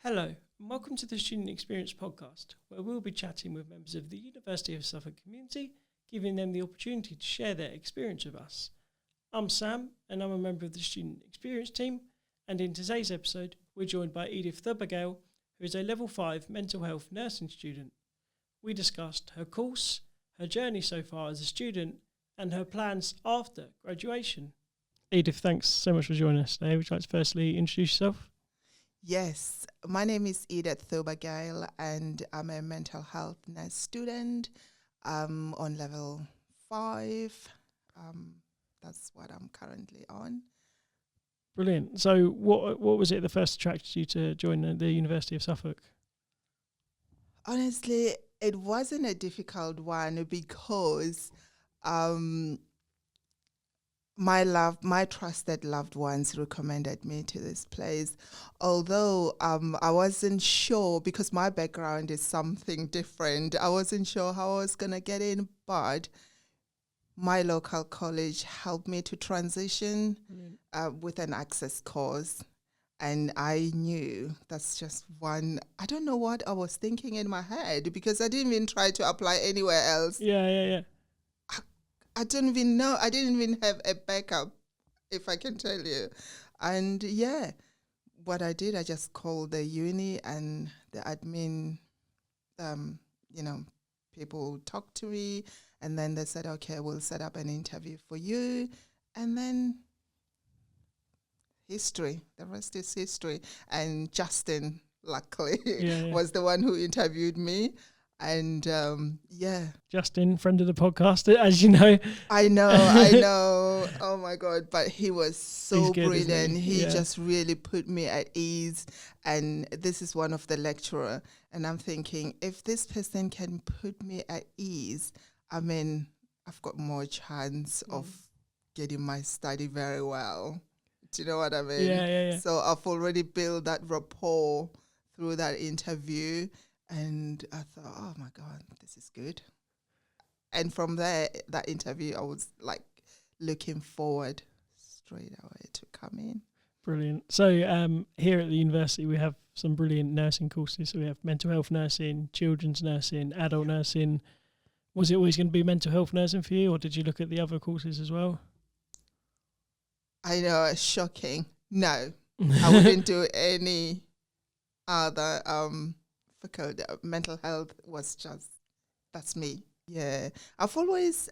Hello, and welcome to the Student Experience podcast, where we'll be chatting with members of the University of Suffolk community, giving them the opportunity to share their experience with us. I'm Sam, and I'm a member of the Student Experience team, and in today's episode, we're joined by Edith Thobakgale, who is a Level 5 mental health nursing student. We discussed her course, her journey so far as a student, and her plans after graduation. Edith, thanks so much for joining us today. Would you like to firstly introduce yourself? Yes, my name is Edith Thobakgale and I'm a mental health nurse student on level 5. That's what I'm currently on. Brilliant. So what was it that first attracted you to join the University of Suffolk? Honestly, it wasn't a difficult one because my trusted loved ones recommended me to this place. Although I wasn't sure, because my background is something different, I wasn't sure how I was going to get in, but my local college helped me to transition with an access course. And I knew that's just one, I don't know what I was thinking in my head, because I didn't even try to apply anywhere else. Yeah. I don't even know. I didn't even have a backup, if I can tell you. And yeah, what I did, I just called the uni and the admin, people talked to me, and then they said, okay, we'll set up an interview for you. And then the rest is history. And Justin, luckily, was the one who interviewed me. And Justin, friend of the podcast, as you know. I know. Oh my God. But he was so brilliant. He just really put me at ease. And this is one of the lecturer. And I'm thinking, if this person can put me at ease, I mean, I've got more chance of getting my study very well. Do you know what I mean? Yeah. So I've already built that rapport through that interview. And I thought, oh my God, this is good. And from there, that interview, I was like looking forward straight away to come in. Brilliant. So here at the university, we have some brilliant nursing courses. So we have mental health nursing, children's nursing, adult nursing. Was it always going to be mental health nursing for you, or did you look at the other courses as well? I know, it's shocking. No, I wouldn't do any other faculty. Mental health was just, that's me. Yeah. I've always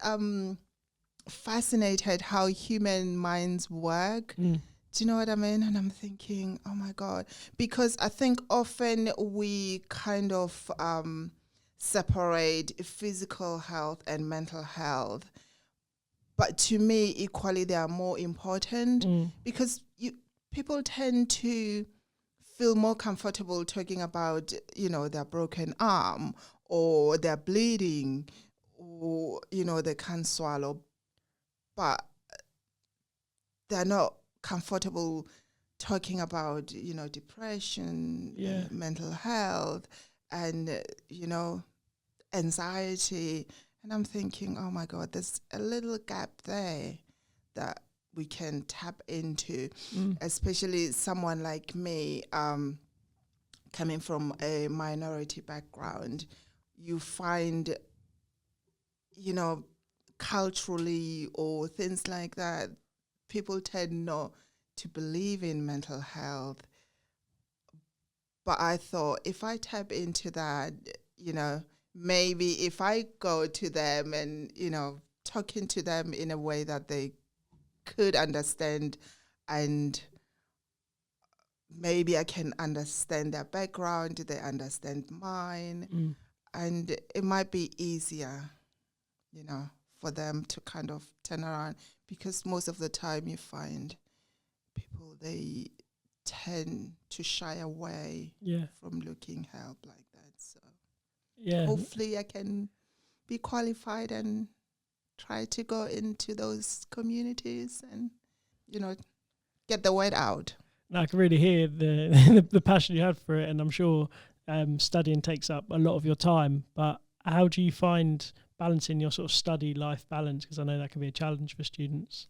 fascinated how human minds work. Do you know what I mean? And I'm thinking, oh my God, because I think often we kind of separate physical health and mental health. But to me, equally, they are more important because people tend to feel more comfortable talking about, their broken arm or they're bleeding or, they can't swallow. But they're not comfortable talking about, depression, mental health and, anxiety. And I'm thinking, oh my God, there's a little gap there that we can tap into, especially someone like me, coming from a minority background. You find, culturally or things like that, people tend not to believe in mental health. But I thought if I tap into that, maybe if I go to them and, talking to them in a way that they could understand, and maybe I can understand their background, they understand mine, and it might be easier, for them to kind of turn around, because most of the time you find people, they tend to shy away from looking help like that. So hopefully I can be qualified and try to go into those communities and, get the word out. I can really hear the passion you have for it, and I'm sure studying takes up a lot of your time. But how do you find balancing your sort of study life balance? Because I know that can be a challenge for students.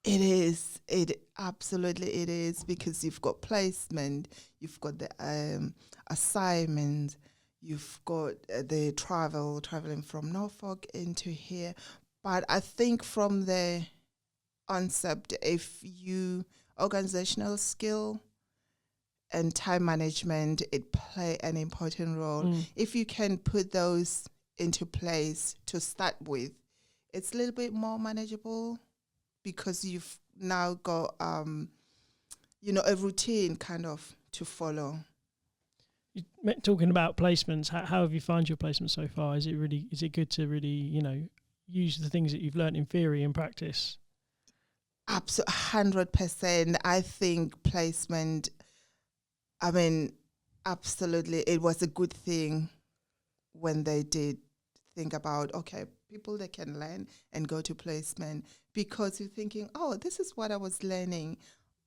It is. It absolutely it is, because you've got placement, you've got the assignment, you've got the traveling from Norfolk into here. But I think from the concept, if you organizational skill and time management, it play an important role. If you can put those into place to start with, it's a little bit more manageable, because you've now got a routine kind of to follow. Talking about placements, how have you found your placement so far? Is it good to really use the things that you've learned in theory and practice? Absolutely, 100%. I think placement, I mean, absolutely, it was a good thing when they did think about, okay, people that can learn and go to placement, because you're thinking, oh, this is what I was learning.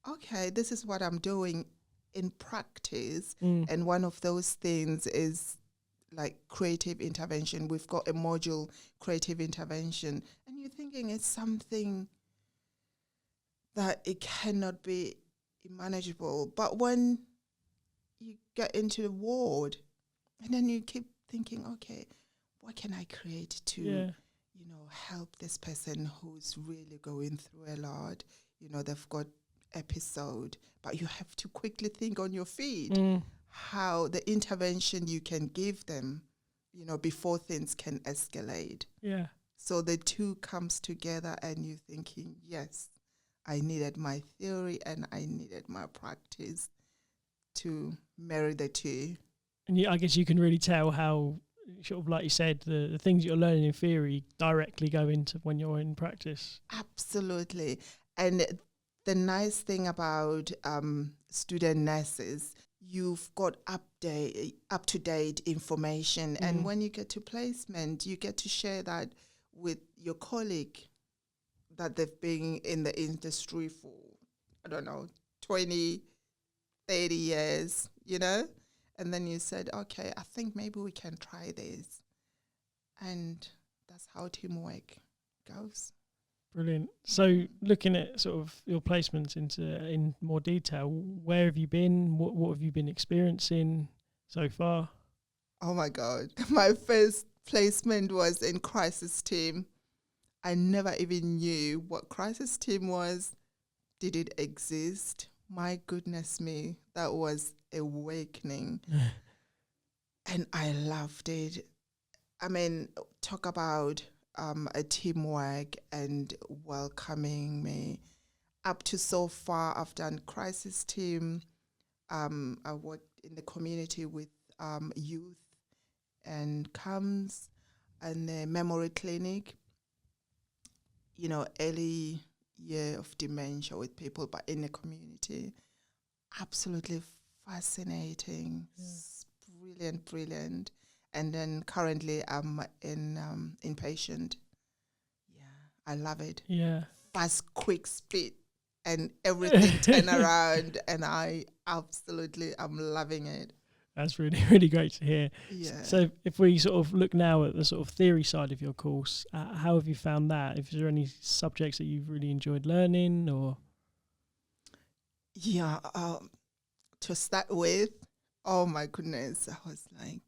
Okay, this is what I'm doing in practice. And one of those things is like creative intervention. We've got a module, creative intervention, and you're thinking it's something that it cannot be manageable. But when you get into the ward, and then you keep thinking, okay, what can I create to, help this person who's really going through a lot? They've got episode, but you have to quickly think on your feet how the intervention you can give them, before things can escalate. Yeah. So the two comes together, and you're thinking, yes, I needed my theory and I needed my practice to marry the two. And I guess you can really tell how, sort of like you said, the things you're learning in theory directly go into when you're in practice. Absolutely. And the nice thing about student nurses, you've got up-to-date information. And when you get to placement, you get to share that with your colleague that they've been in the industry for, 20, 30 years, And then you said, okay, I think maybe we can try this. And that's how teamwork goes. Brilliant. So looking at sort of your placements in more detail, where have you been? What have you been experiencing so far? Oh my God. My first placement was in crisis team. I never even knew what crisis team was. Did it exist? My goodness me, that was awakening. And I loved it. I mean, talk about a teamwork and welcoming me. Up to so far, I've done crisis team. I worked in the community with youth and CAMS and the memory clinic, early year of dementia with people, but in the community. Absolutely fascinating. Yeah. Brilliant. And then currently I'm in inpatient. Yeah, I love it. Yeah. Fast, quick speed and everything turn around, and I'm loving it. That's really, really great to hear. Yeah. So if we sort of look now at the sort of theory side of your course, how have you found that? Is there any subjects that you've really enjoyed learning or? Yeah, to start with, oh my goodness, I was like,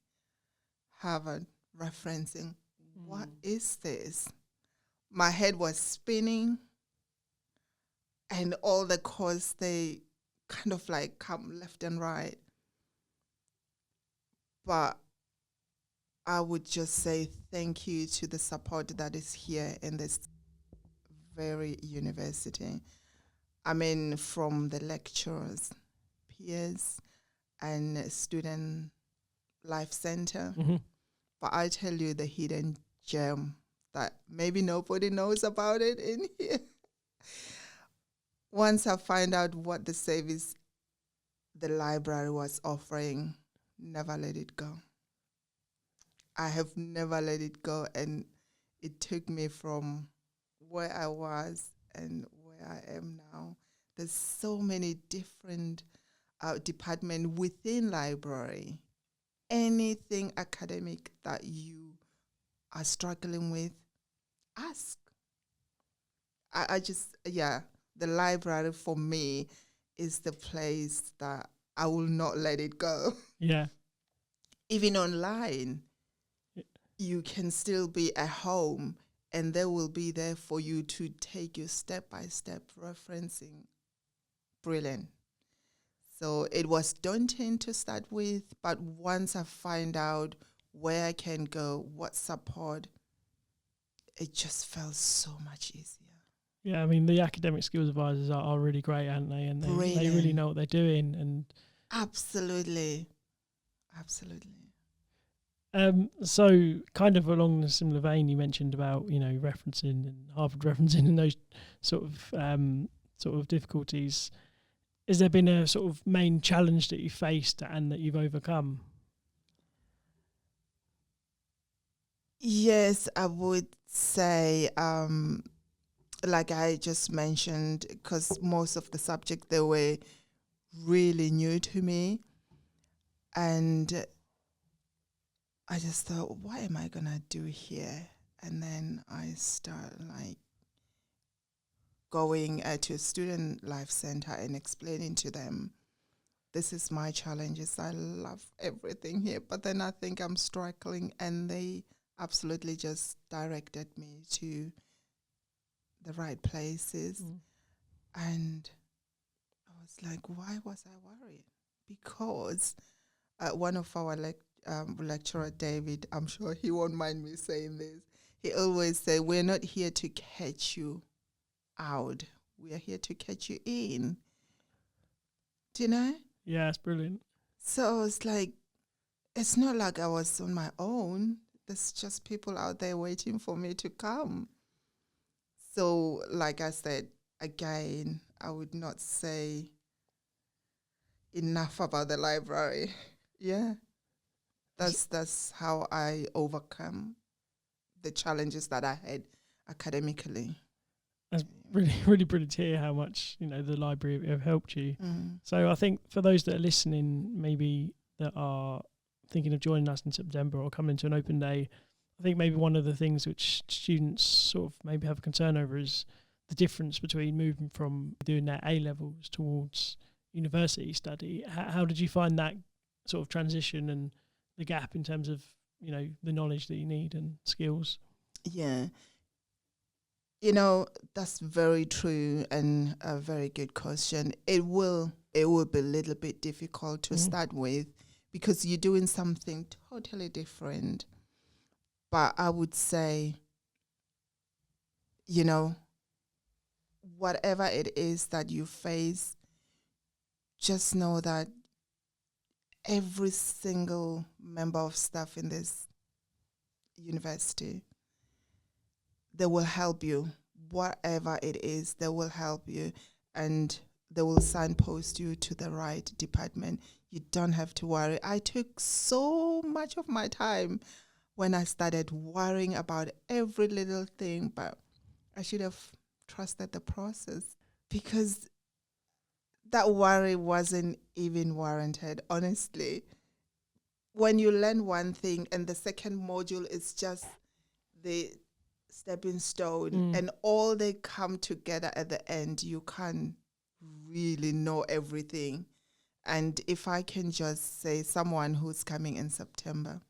Harvard referencing, what is this? My head was spinning, and all the course, they kind of like come left and right. But I would just say thank you to the support that is here in this very university. I mean, from the lecturers, peers, and student life center. But I tell you, the hidden gem that maybe nobody knows about it in here. Once I find out what the service the library was offering, never let it go. I have never let it go, and it took me from where I was and where I am now. There's so many different departments within library. Anything academic that you are struggling with, ask. I just, the library for me is the place that I will not let it go. Yeah. Even online, you can still be at home and they will be there for you to take you step by step referencing. Brilliant. So it was daunting to start with, but once I find out where I can go, what support, it just felt so much easier. Yeah, I mean, the academic skills advisors are really great, aren't they? And they really know what they're doing. And Absolutely. Absolutely. So kind of along the similar vein, you mentioned about, referencing and Harvard referencing and those sort of difficulties. Has there been a sort of main challenge that you faced and that you've overcome? Yes, I would say, like I just mentioned, because most of the subjects, they were really new to me. And I just thought, what am I going to do here? And then I start like going to a student life center and explaining to them, this is my challenges. I love everything here, but then I think I'm struggling, and they absolutely just directed me to the right places. And I was like, why was I worried? Because one of our lecturer, David, I'm sure he won't mind me saying this, he always say, we're not here to catch you out. We are here to catch you in. Do you know? Yeah, it's brilliant. So it's like, it's not like I was on my own. There's just people out there waiting for me to come. So like I said, again, I would not say enough about the library. Yeah. That's how I overcome the challenges that I had academically. That's really, really brilliant to hear how much, the library have helped you. So I think for those that are listening, maybe that are thinking of joining us in September or coming to an open day, I think maybe one of the things which students sort of maybe have a concern over is the difference between moving from doing their A-levels towards university study. How did you find that sort of transition and the gap in terms of, the knowledge that you need and skills? Yeah. That's very true and a very good question. It will be a little bit difficult to start with because you're doing something totally different. But I would say, whatever it is that you face, just know that every single member of staff in this university, they will help you. Whatever it is, they will help you, and they will signpost you to the right department. You don't have to worry. I took so much of my time when I started worrying about every little thing, but I should have trusted the process because that worry wasn't even warranted, honestly. When you learn one thing and the second module is just the stepping stone and all they come together at the end, you can't really know everything. And if I can just say someone who's coming in September,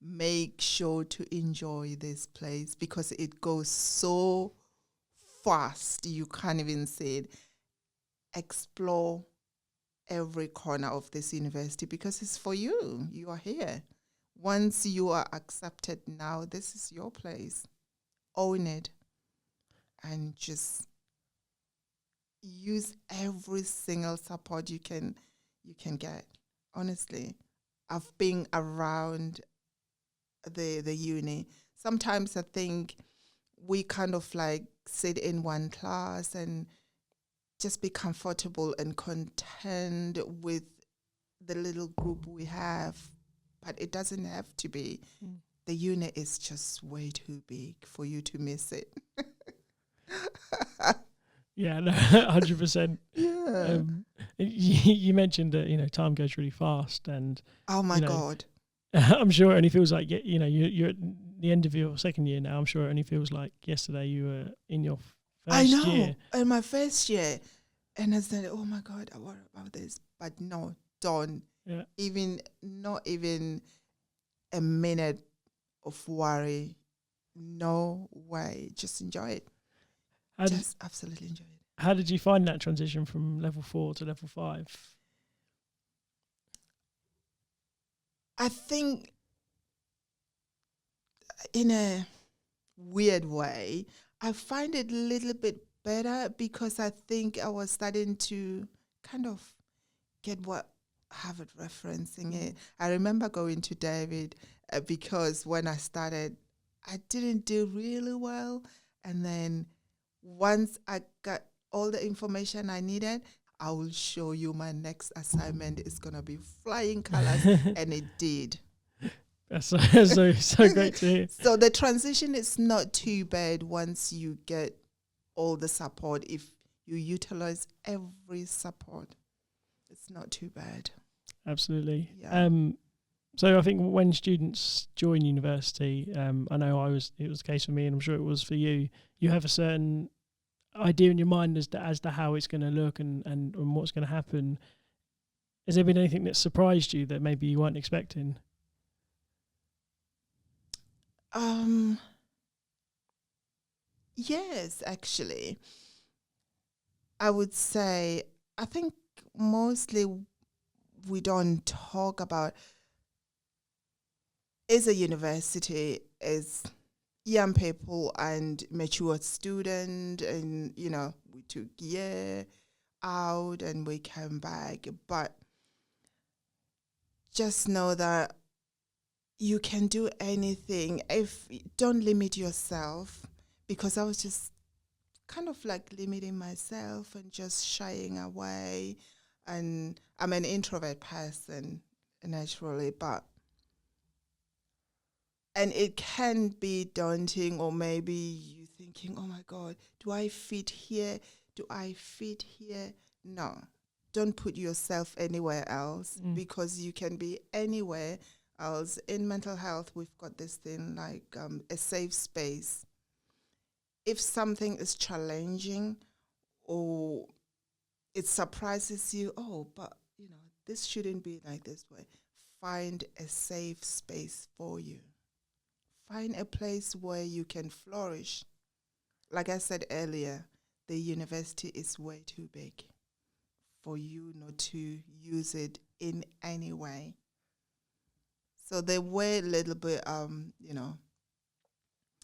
make sure to enjoy this place because it goes so fast, you can't even see it. Explore every corner of this university because it's for you. You are here. Once you are accepted now, this is your place. Own it and just use every single support you can get. Honestly, I've been around the uni. Sometimes I think we kind of like sit in one class and just be comfortable and content with the little group we have, but it doesn't have to be. The uni is just way too big for you to miss it. Yeah, no, 100%. Yeah. You mentioned that time goes really fast, and Oh my God. I'm sure it only feels like you're at the end of your second year now. I'm sure it only feels like yesterday you were in your I know. year. In my first year. And I said, oh my God, what about this? But no, don't. Yeah. Not even a minute of worry. No way. Just enjoy it. Just absolutely enjoy it. How did you find that transition from level 4 to level 5? I think in a weird way, I find it a little bit better because I think I was starting to kind of get what Harvard referencing it. I remember going to David because when I started, I didn't do really well. And then once I got all the information I needed, I will show you my next assignment is going to be flying colors. And it did. That's so great to hear. So the transition is not too bad once you get all the support. If you utilize every support, it's not too bad. Absolutely. Yeah. So I think when students join university, I know it was the case for me, and I'm sure it was for you. You have a certain idea in your mind as to how it's going to look and what's going to happen. Has there been anything that surprised you that maybe you weren't expecting? Yes, actually. I would say, I think mostly we don't talk about as a university, as young people and mature student, and we took year out and we came back, but just know that you can do anything. If don't limit yourself, because I was just kind of like limiting myself and just shying away, and I'm an introvert person naturally, and it can be daunting, or maybe you thinking, oh my God, do I fit here? Do I fit here? No, don't put yourself anywhere else because you can be anywhere else. In mental health, we've got this thing like a safe space. If something is challenging or it surprises you, but this shouldn't be like this way, find a safe space for you. Find a place where you can flourish. Like I said earlier, the university is way too big for you not to use it in any way. So there were a little bit,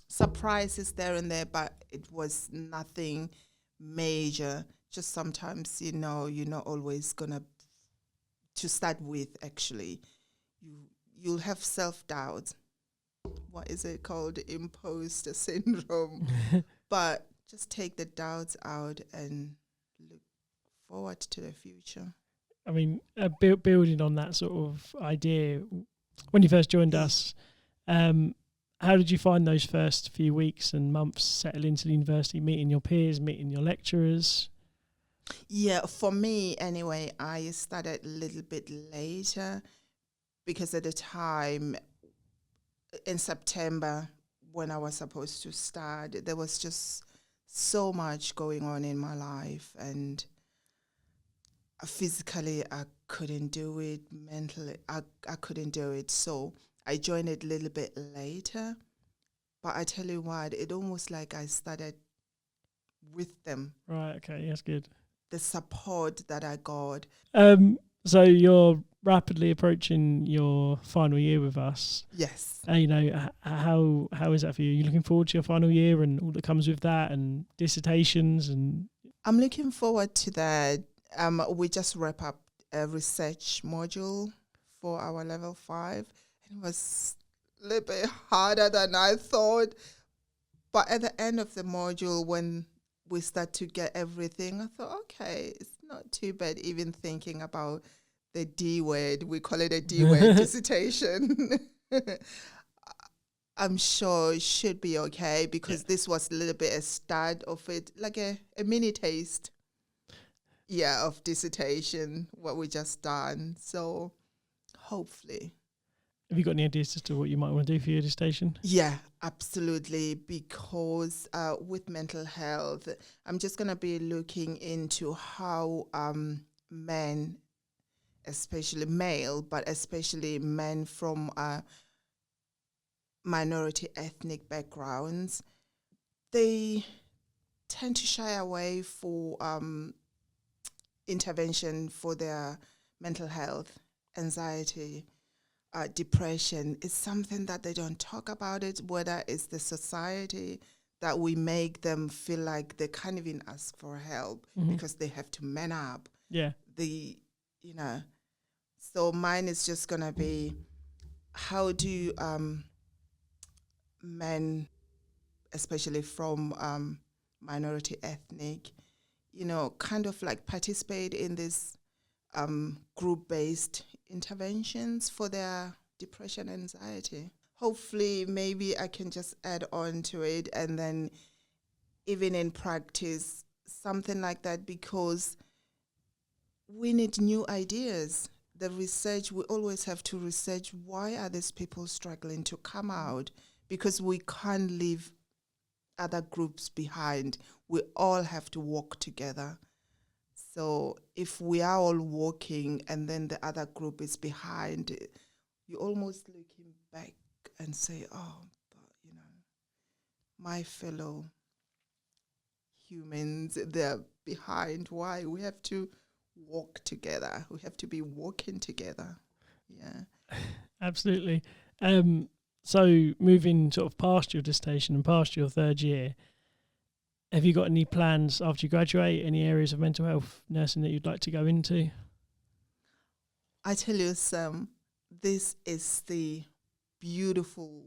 surprises there and there, but it was nothing major. Just sometimes, you're not always gonna, to start with, actually, you'll have self-doubt. What is it called? Imposter syndrome. But just take the doubts out and look forward to the future. I mean, building on that sort of idea, when you first joined us, how did you find those first few weeks and months settle into the university, meeting your peers, meeting your lecturers? Yeah, for me anyway, I started a little bit later because at the time, in September, when I was supposed to start, there was just so much going on in my life, and physically I couldn't do it, mentally I couldn't do it, so I joined it a little bit later. But I tell you what, it almost like I started with them. Right, okay, that's good. The support that I got. So you're rapidly approaching your final year with us. Yes. How is that for you? Are you looking forward to your final year and all that comes with that, and dissertations? And I'm looking forward to that. We just wrap up a research module for our level 5. It was a little bit harder than I thought. But at the end of the module, when we start to get everything, I thought, okay, it's not too bad, even thinking about the D word. We call it a D word dissertation. I'm sure it should be okay, because this was a little bit a start of it, like a mini taste, of dissertation, what we just done. So hopefully. Have you got any ideas as to what you might want to do for your dissertation? Yeah, absolutely. Because with mental health, I'm just going to be looking into how men, especially male, but especially men from minority ethnic backgrounds, they tend to shy away for intervention for their mental health, anxiety, depression. Is something that they don't talk about it, whether it's the society that we make them feel like they can't even ask for help because they have to man up. Yeah. So mine is just going to be, how do men, especially from minority ethnic, kind of like participate in this group-based interventions for their depression and anxiety. Hopefully, maybe I can just add on to it, and then even in practice, something like that, because we need new ideas. The research, we always have to research, why are these people struggling to come out? Because we can't leave other groups behind. We all have to work together. So if we are all working and then the other group is behind, you're almost looking back and say, oh, but my fellow humans, they're behind. Why? We have to work together. We have to be working together. Yeah. Absolutely. So moving sort of past your dissertation and past your third year, have you got any plans after you graduate, any areas of mental health nursing that you'd like to go into? I tell you, Sam, this is the beautiful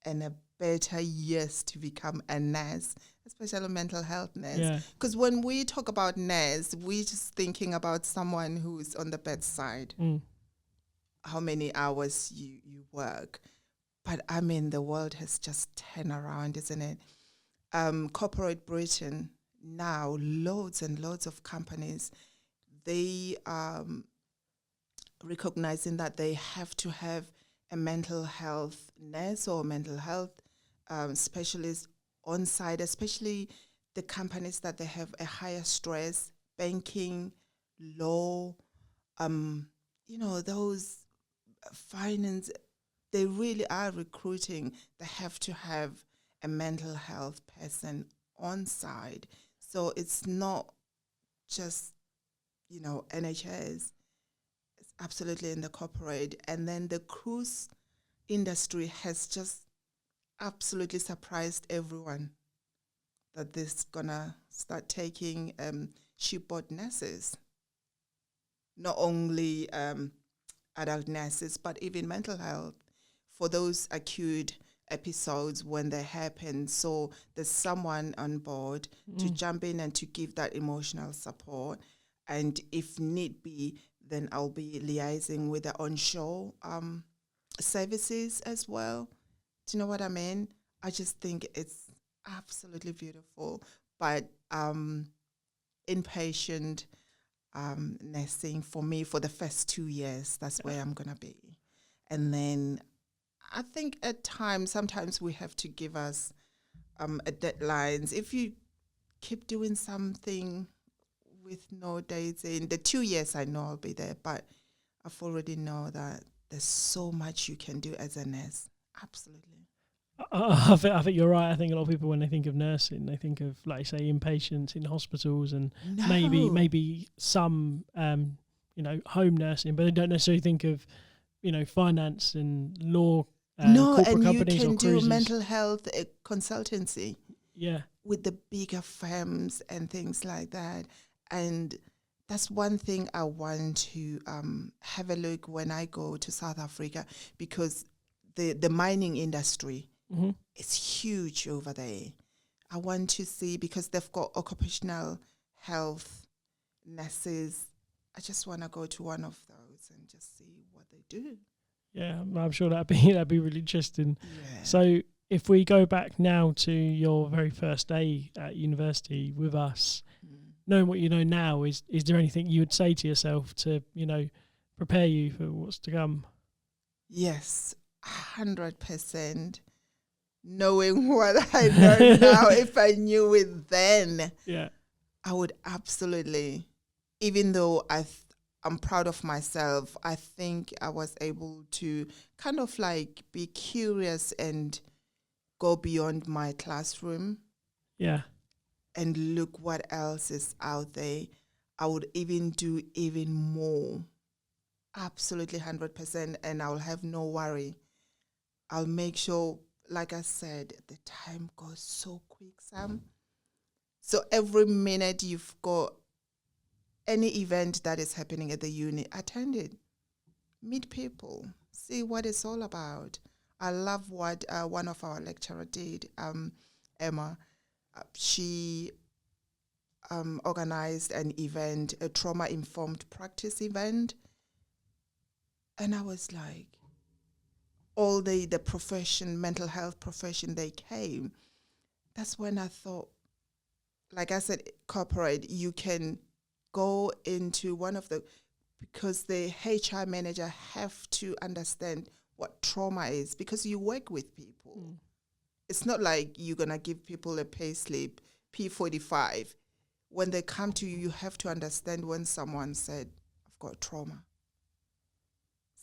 and a better years to become a nurse, especially a mental health nurse. Because when we talk about nurse, we're just thinking about someone who is on the bedside, how many hours you work. But I mean, the world has just turned around, isn't it? Corporate Britain, now loads and loads of companies, they are recognizing that they have to have a mental health nurse or mental health specialist on site, especially the companies that they have a higher stress, banking, law, those finance, they really are recruiting. They have to have a mental health person on site. So it's not just, NHS. It's absolutely in the corporate. And then the cruise industry has just absolutely surprised everyone that this is going to start taking shipboard nurses. Not only adult nurses, but even mental health for those acute episodes when they happen. So there's someone on board to jump in and to give that emotional support. And if need be, then I'll be liaising with the onshore services as well. Do you know what I mean? I just think it's absolutely beautiful. But inpatient nursing for me for the first 2 years, that's where I'm going to be. And then I think at times, sometimes we have to give us deadlines. If you keep doing something with no dates in, the 2 years I know I'll be there, but I've already know that there's so much you can do as a nurse. Absolutely. I think you're right. I think a lot of people, when they think of nursing, they think of, like you say, inpatients in hospitals and maybe some, home nursing, but they don't necessarily think of, finance and law. And you can do mental health consultancy. Yeah. With the bigger firms and things like that. And that's one thing I want to have a look when I go to South Africa, because the mining industry is huge over there. I want to see, because they've got occupational health nurses. I just want to go to one of those and just see what they do. Yeah, I'm sure that'd be really interesting. Yeah. So if we go back now to your very first day at university with us, knowing what you know now, is there anything you would say to yourself to, prepare you for what's to come? Yes, 100%. Knowing what I know now, if I knew it then, Yeah. I would absolutely, even though I'm proud of myself, I think I was able to kind of like be curious and go beyond my classroom Yeah. and look what else is out there. I would even do even more. Absolutely 100%. And I'll have no worry. I'll make sure, like I said, the time goes so quick, Sam. So every minute you've got any event that is happening at the uni, attend it, meet people, see what it's all about. I love what one of our lecturer did, Emma. She organized an event, a trauma-informed practice event. And I was like, all the profession, mental health profession, they came. That's when I thought, like I said, corporate, you can go into one of the, because the HR manager have to understand what trauma is, because you work with people. It's not like you're going to give people a pay slip, P45. When they come to you, you have to understand when someone said, I've got trauma.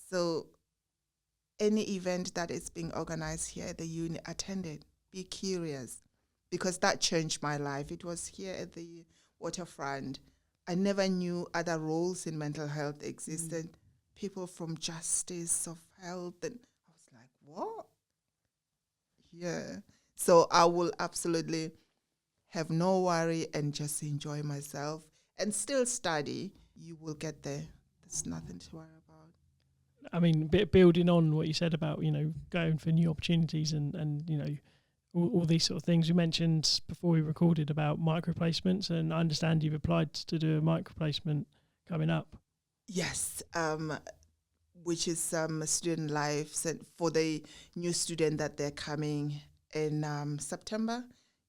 So any event that is being organized here at the uni, attend it. Be curious, because that changed my life. It was here at the waterfront. I never knew other roles in mental health existed. People from justice of health, and I was like, what? Yeah. So I will absolutely have no worry and just enjoy myself and still study. You will get there. There's nothing to worry about. I mean, building on what you said about, going for new opportunities and all these sort of things. You mentioned before we recorded about micro placements, and I understand you've applied to do a micro placement coming up. Yes, which is student life for the new student that they're coming in September.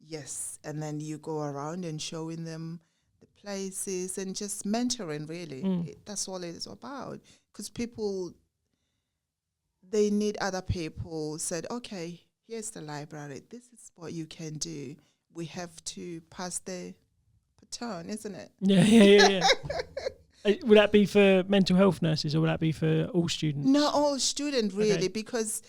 Yes, and then you go around and showing them the places and just mentoring, really. That's all it is about. Because people, they need other people said, okay, here's the library. This is what you can do. We have to pass the baton, isn't it? Yeah. Would that be for mental health nurses, or would that be for all students? No, all students, really, because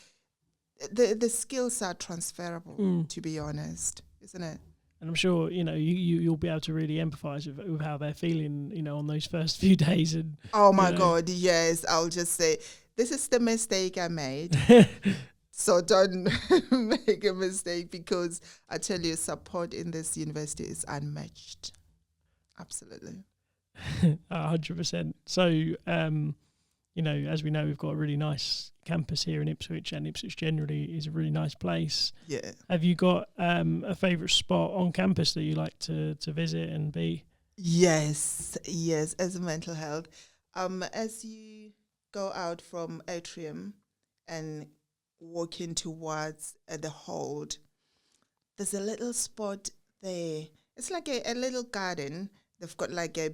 the skills are transferable, to be honest, isn't it? And I'm sure, you'll be able to really empathise with how they're feeling, on those first few days. And oh my God, yes. I'll just say, this is the mistake I made. So don't make a mistake, because I tell you, support in this university is unmatched. Absolutely. 100%. So, as we know, we've got a really nice campus here in Ipswich, and Ipswich generally is a really nice place. Yeah. Have you got a favourite spot on campus that you like to visit and be? Yes, as a mental health. As you go out from Atrium and walking towards the hold, there's a little spot there. It's like a little garden. They've got like a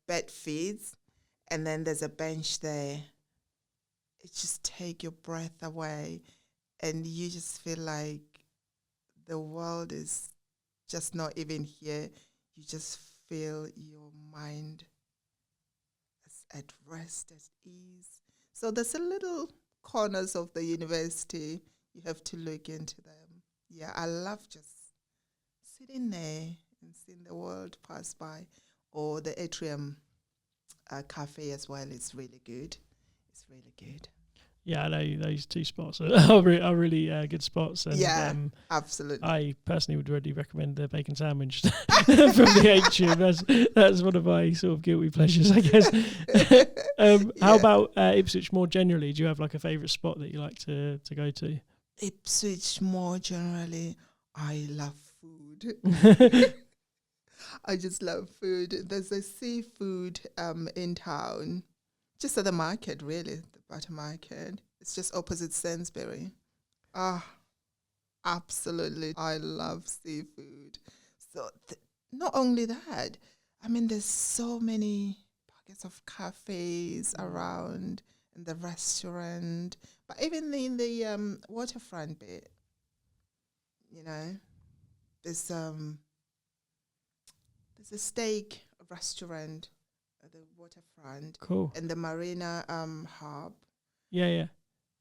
bed feeds, and then there's a bench there. It just take your breath away, and you just feel like the world is just not even here. You just feel your mind is at rest, at ease. So there's a little corners of the university. You have to look into them. Yeah, I love just sitting there and seeing the world pass by. Or the Atrium cafe as well is really good. It's really good. Yeah, I know those two spots are really good spots. And, yeah, absolutely. I personally would really recommend the bacon sandwich from the Atrium. That's one of my sort of guilty pleasures, I guess. How about Ipswich more generally? Do you have like a favourite spot that you like to go to? Ipswich more generally, I love food. I just love food. There's a seafood in town, just at the market, really, the butter market. It's just opposite Sainsbury. Absolutely. I love seafood. So not only that, I mean, there's so many pockets of cafes around, and the restaurant. But even in the waterfront bit, you know, there's a steak restaurant at the waterfront. Cool. And the marina hub. Yeah.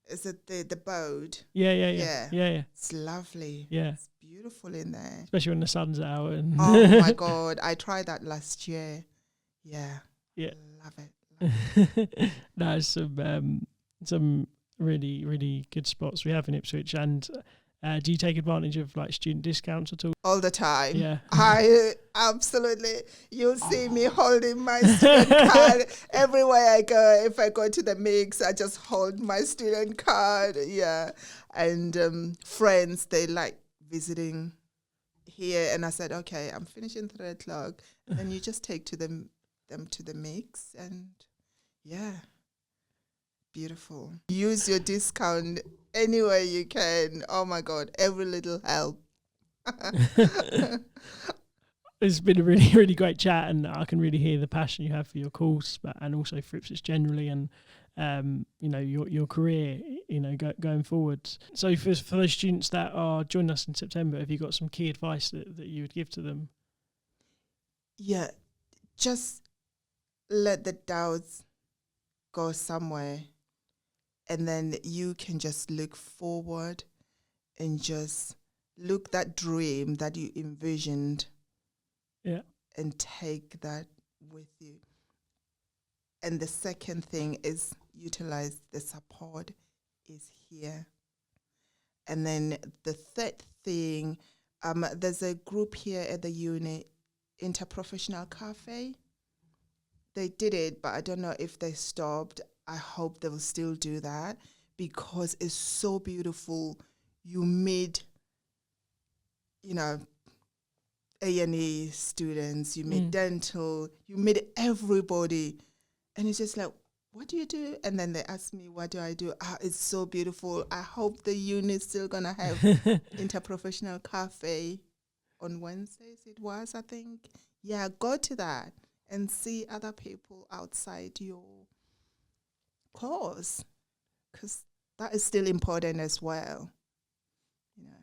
Is it the boat? Yeah. It's lovely. Yeah. It's beautiful in there. Especially when the sun's out. And Oh my God. I tried that last year. Yeah. Love it. There's some really, really good spots we have in Ipswich. And do you take advantage of like student discounts at all? All the time. Yeah. I absolutely. You'll see me holding my student card everywhere I go. If I go to the mix, I just hold my student card. Yeah. And friends, they like visiting here. And I said, okay, I'm finishing 3:00. And then you just take them to the mix. And yeah. Beautiful. Use your discount anywhere you can. Oh my God, every little help. It's been a really, really great chat, and I can really hear the passion you have for your course, and also for Ipswich generally, and you know, your career, you know, going forward. So for those students that are joining us in September, have you got some key advice that you would give to them? Yeah, just let the doubts go somewhere. And then you can just look forward and just look that dream that you envisioned. Yeah. And take that with you. And the second thing is utilize the support is here. And then the third thing, there's a group here at the uni, Interprofessional Cafe. They did it, but I don't know if they stopped. I hope they will still do that because it's so beautiful. You meet, you know, A&E students, you meet dental, you meet everybody. And it's just like, what do you do? And then they ask me, what do I do? It's so beautiful. I hope the uni is still going to have Interprofessional Cafe on Wednesdays, it was, I think. Yeah, go to that and see other people outside your course, because that is still important as well. You know,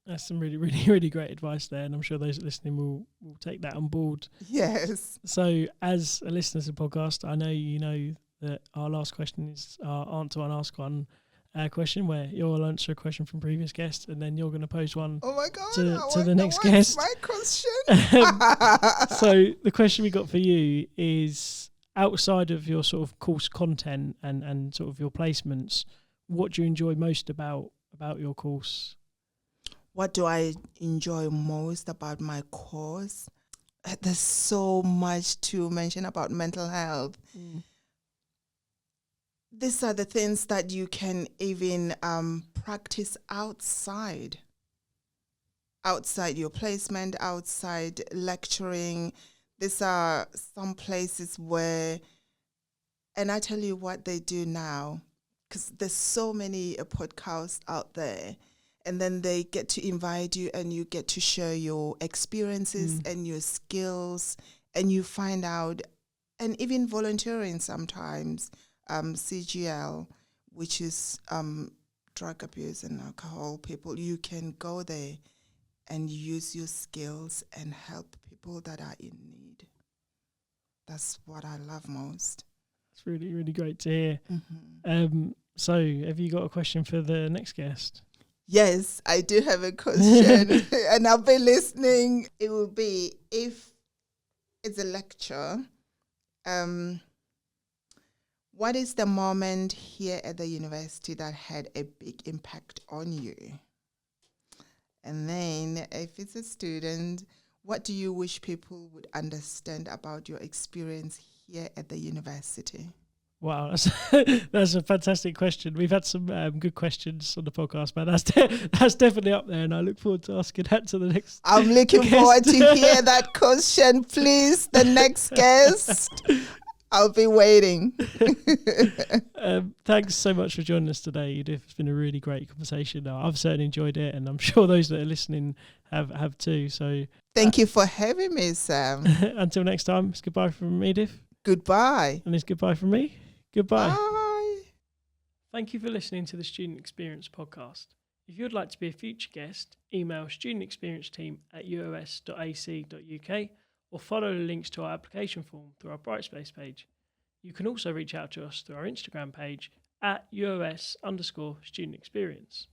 that's some really, really, really great advice there, and I'm sure those listening will take that on board. Yes. So, as a listener to the podcast, I know you know that our last question is our answer one, ask one question, where you'll answer a question from previous guests, and then you're going to pose one. Oh my God! To the next guest. My question. So the question we got for you is, outside of your sort of course content and sort of your placements, what do you enjoy most about your course? What do I enjoy most about my course? There's so much to mention about mental health. These are the things that you can even practice outside your placement, outside lecturing. These are some places where, and I tell you what they do now, because there's so many podcasts out there, and then they get to invite you and you get to share your experiences and your skills, and you find out, and even volunteering sometimes, CGL, which is drug abuse and alcohol people, you can go there and use your skills and help people that are in need. That's what I love most. It's really, really great to hear. Mm-hmm. So have you got a question for the next guest? Yes, I do have a question and I'll be listening. It will be, if it's a lecture, what is the moment here at the university that had a big impact on you? And then if it's a student, what do you wish people would understand about your experience here at the university? Wow, that's a fantastic question. We've had some good questions on the podcast, man. That's definitely up there, and I look forward to asking that to the next. I'm looking forward to hear that question, please. The next guest, I'll be waiting. Thanks so much for joining us today, Edith. It's been a really great conversation. I've certainly enjoyed it, and I'm sure those that are listening have too. So thank you for having me, Sam. Until next time, it's goodbye from Edith. Goodbye. And it's goodbye from me. Goodbye. Bye. Thank you for listening to the Student Experience podcast. If you'd like to be a future guest, email studentexperiencesteam@uos.ac.uk or follow the links to our application form through our Brightspace page. You can also reach out to us through our Instagram page @UOS_student experience.